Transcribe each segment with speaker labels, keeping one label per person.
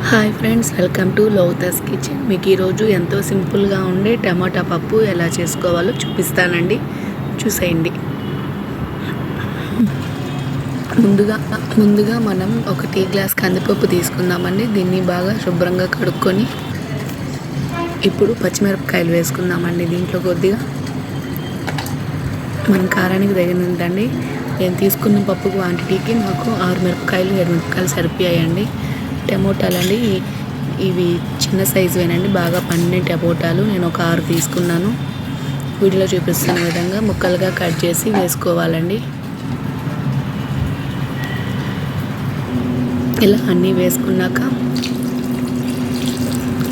Speaker 1: Hi friends, welcome to Lotus Kitchen. మీకు ఈరోజు ఎంతో సింపుల్గా ఉండే టమాటా పప్పు ఎలా చేసుకోవాలో చూపిస్తానండి, చూసేయండి. ముందుగా మనం ఒక టీ గ్లాస్ కందిపప్పు తీసుకుందామండి. దీన్ని బాగా శుభ్రంగా కడుక్కొని ఇప్పుడు పచ్చిమిరపకాయలు వేసుకుందామండి. దీంట్లో కొద్దిగా మనం కారానికి తగినంతండి. నేను తీసుకున్న పప్పు క్వాంటిటీకి నాకు 6 మిరపకాయలు 7 మిరపకాయలు సరిపోయాయండి. టమోటాలు అండి, ఇవి చిన్న సైజువేనండి, బాగా పండిన టమోటాలు నేను ఒక 6 తీసుకున్నాను. వీడియోలో చూపిస్తున్న విధంగా ముక్కలుగా కట్ చేసి వేసుకోవాలండి. ఇలా అన్నీ వేసుకున్నాక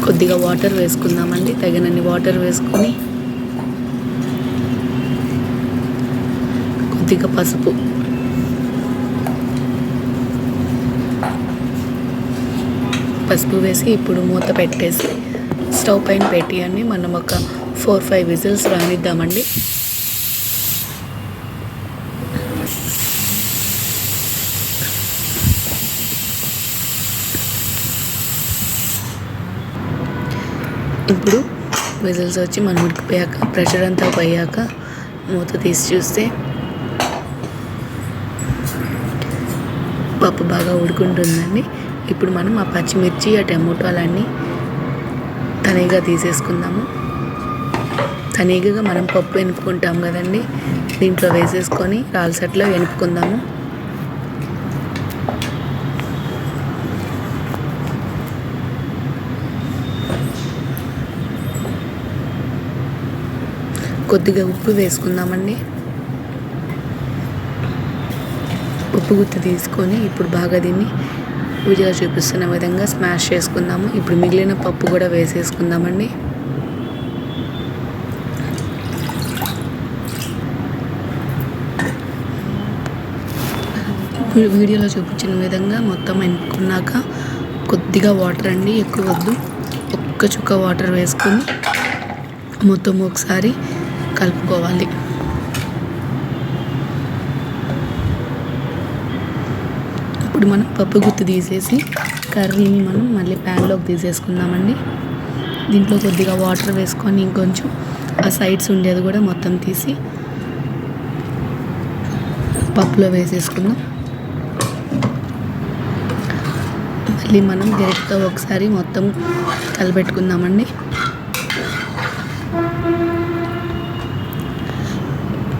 Speaker 1: కొద్దిగా వాటర్ వేసుకుందామండి. తగినన్ని వాటర్ వేసుకొని కొద్దిగా పసుపు, వేసి ఇప్పుడు మూత పెట్టేసి స్టవ్ పైన పెట్టియండి. మనం ఒక 4-5 విజిల్స్ రానిద్దామండి. ఇప్పుడు విజిల్స్ వచ్చి మనం ఉడికిపోయాక, ప్రెషర్ అంతా పోయాక మూత తీసి చూస్తే పప్పు బాగా ఉడుకుంటుందండి. ఇప్పుడు మనం ఆ పచ్చిమిర్చి, ఆ టమోటాలన్నీ తనీగా తీసేసుకుందాము. తనీగగా మనం పప్పు ఎనుపుకుంటాం కదండి, దీంట్లో వేసేసుకొని రాల్సట్లో ఎనుపుకుందాము. కొద్దిగా ఉప్పు వేసుకుందామండి. ఉప్పు గుత్తి తీసుకొని ఇప్పుడు బాగా దీన్ని వీడియోలో చూపిస్తున్న విధంగా స్మాష్ చేసుకుందాము. ఇప్పుడు మిగిలిన పప్పు కూడా వేసేసుకుందామండి. వీడియోలో చూపించిన విధంగా మొత్తం ఎనుకున్నాక కొద్దిగా వాటర్ అండి, ఎక్కువ వద్దు, ఒక్క చుక్క వాటర్ వేసుకొని మొత్తం ఒకసారి కలుపుకోవాలి. ఇప్పుడు మనం పప్పు గుత్తి తీసేసి కర్రీని మనం మళ్ళీ ప్యాన్లోకి తీసేసుకుందామండి. దీంట్లో కొద్దిగా వాటర్ వేసుకొని ఇంకొంచెం ఆ సైడ్స్ ఉండేది కూడా మొత్తం తీసి పప్పులో వేసేసుకుందాం. మళ్ళీ మనం గరిటెతో ఒకసారి మొత్తం కలిపెట్టుకుందామండి.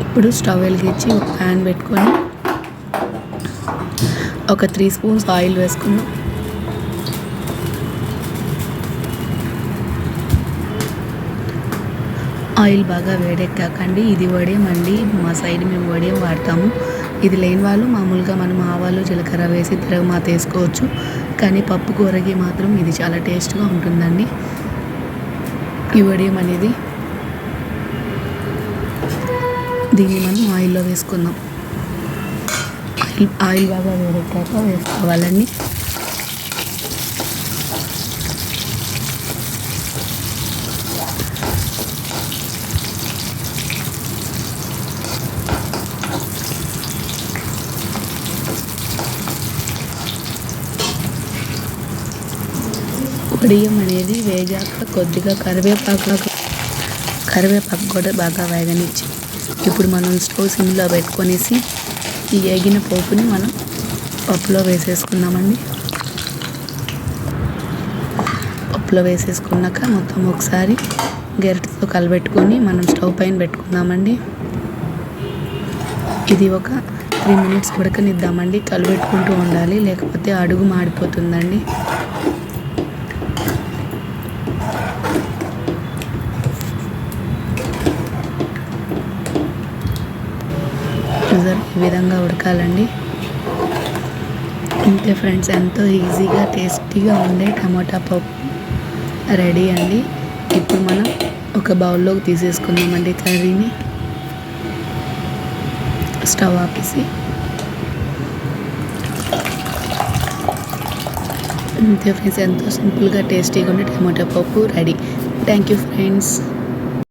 Speaker 1: ఇప్పుడు స్టవ్ వెలిగించి ఒక ప్యాన్ పెట్టుకొని ఒక 3 స్పూన్స్ ఆయిల్ వేసుకుందాం. ఆయిల్ బాగా వేడెక్కాకండి, ఇది వడియం అండి, మా సైడ్ మేము వడియం వాడతాము. ఇది లేని వాళ్ళు మామూలుగా మనం ఆవాలు, జీలకర్ర వేసి తిరగమాత వేసుకోవచ్చు. కానీ పప్పు కూరకి మాత్రం ఇది చాలా టేస్ట్గా ఉంటుందండి ఈ వడియం అనేది. దీన్ని మనం ఆయిల్లో వేసుకుందాం. ఆయిల్ బాగా వేడెక్కాక వేసుకోవాలండి. వడియం అనేది వేగాక కొద్దిగా కరివేపాకు కూడా బాగా వేగనిచ్చి ఇప్పుడు మనం స్టవ్ సిమ్లో పెట్టుకొనేసి ఈ వేగిన పోపుని మనం పప్పులో వేసేసుకుందామండి. పప్పులో వేసేసుకున్నాక మొత్తం ఒకసారి గరిటెతో కలబెట్టుకొని మనం స్టవ్ పైన పెట్టుకుందామండి. ఇది ఒక 3 మినిట్స్ ఉడకనిద్దామండి. కలబెట్టుకుంటూ ఉండాలి, లేకపోతే అడుగు మాడిపోతుందండి. ఈ విధంగా ఉడకాలండి. ఇంతే ఫ్రెండ్స్, ఎంతో ఈజీగా టేస్టీగా ఉండే టమాటా పప్పు రెడీ అండి. ఇప్పుడు మనం ఒక బౌల్లోకి తీసేసుకుందామండి కర్రీని. స్టవ్ ఆపేసి ఇంతే ఫ్రెండ్స్, ఎంతో సింపుల్గా టేస్టీగా ఉండే టమాటా పప్పు రెడీ. Thank you friends.